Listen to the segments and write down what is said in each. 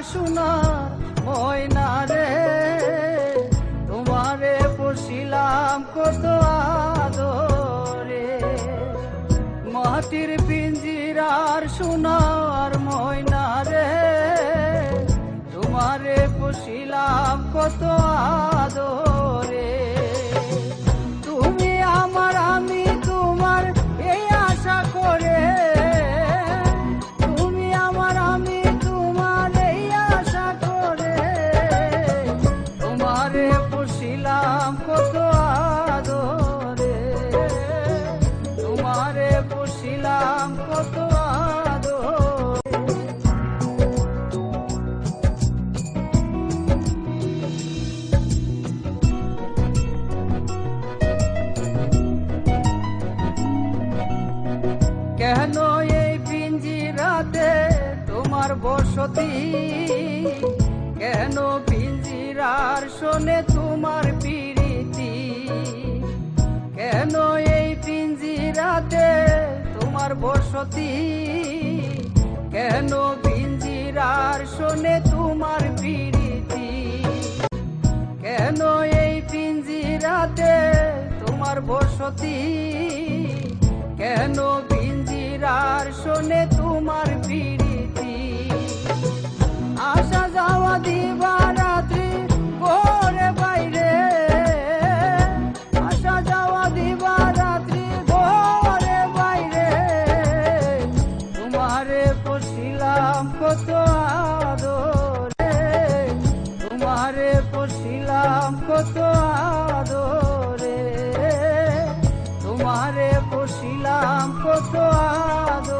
সোনার ময়না রে, তোমারে পুষিলাম কত আদরে। মাটির পিঞ্জিরার সোনার ময়না রে, তোমারে পুষিলাম কত আদরে। তুমি আমার আমি তোমার এই আশা করে, তুমি আমার আমি তোমার এই আশা করে, তোমারে পুষিলাম কত আদরে, তোমারে পুষিলাম কত আদরে। কেন এই পিঞ্জিরাতে তোমার বসতি, কেন পিঞ্জিরার শোনে তোমার প্রীতি, কেন এই পিঞ্জিরাতে তোমার বসতি, কেন পিঞ্জিরার শোনে তোমার প্রীতি, কেন এই পিঞ্জিরাতে তোমার বসতি, কেন পিঞ্জিরার শোনে তোমার প্রীতি। আসা যাওয়া দিবা রাত্রি ঘরে বাইরে, আসা যাওয়া দিবা রাত্রি ঘরে বাইরে, তোমারে পুষিলাম কত আদরে, তোমারে পুষিলাম কত আদরে, তোমারে পুষিলাম কত আদরে।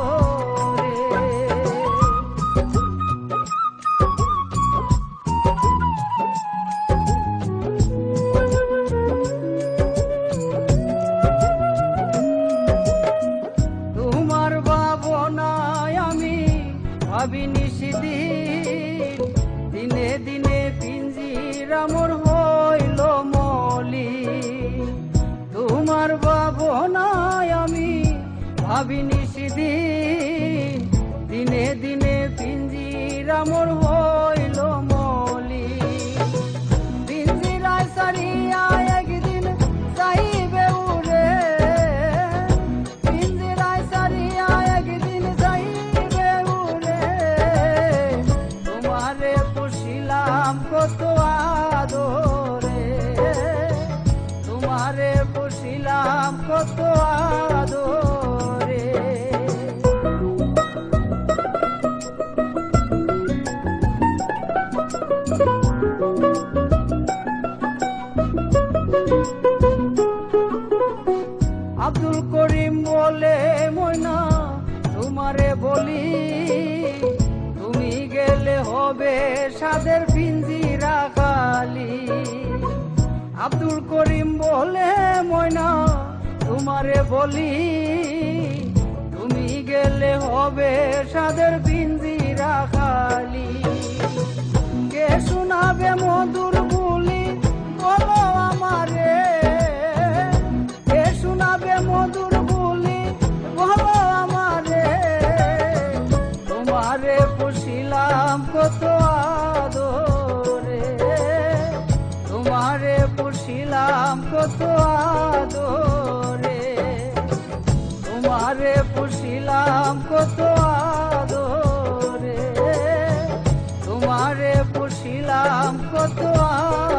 তোমার ভাবনায় আমি ভাবিনি সেদিন, দিনে দিনে পিঞ্জিরা মোর হইল মলিন। তোমার ভাবনায় আমি ভাবিনি সেদিন, দিনে দিনে পিঞ্জিরা মোর হইল মলিন। পিঞ্জিরায় সারিয়া একদিন যাইবে উড়ে, পিঞ্জিরায় সারিয়া একদিন যাইবে উড়ে, তোমারে পুষিলাম কত আদরে, তোমারে পুষিলাম কত আদরে। আব্দুল করিম বলে ময়না তোমারে বলি, তুমি গেলে হবে সাদের পিঞ্জিরা খালি। আব্দুল করিম বলে ময়না তোমারে বলি, তুমি গেলে হবে সাদের পিঞ্জিরা খালি। কে শোনাবে মধুর বুলি বলো আমারে, কে শোনাবে মধুর বুলি বলো আমারে, তোমারে পুষিলাম কত আদরে, তোমারে পুষিলাম কত আদরে, তোমারে পুষিলাম কত আদরে, তোমারে পুষিলাম কত আদরে।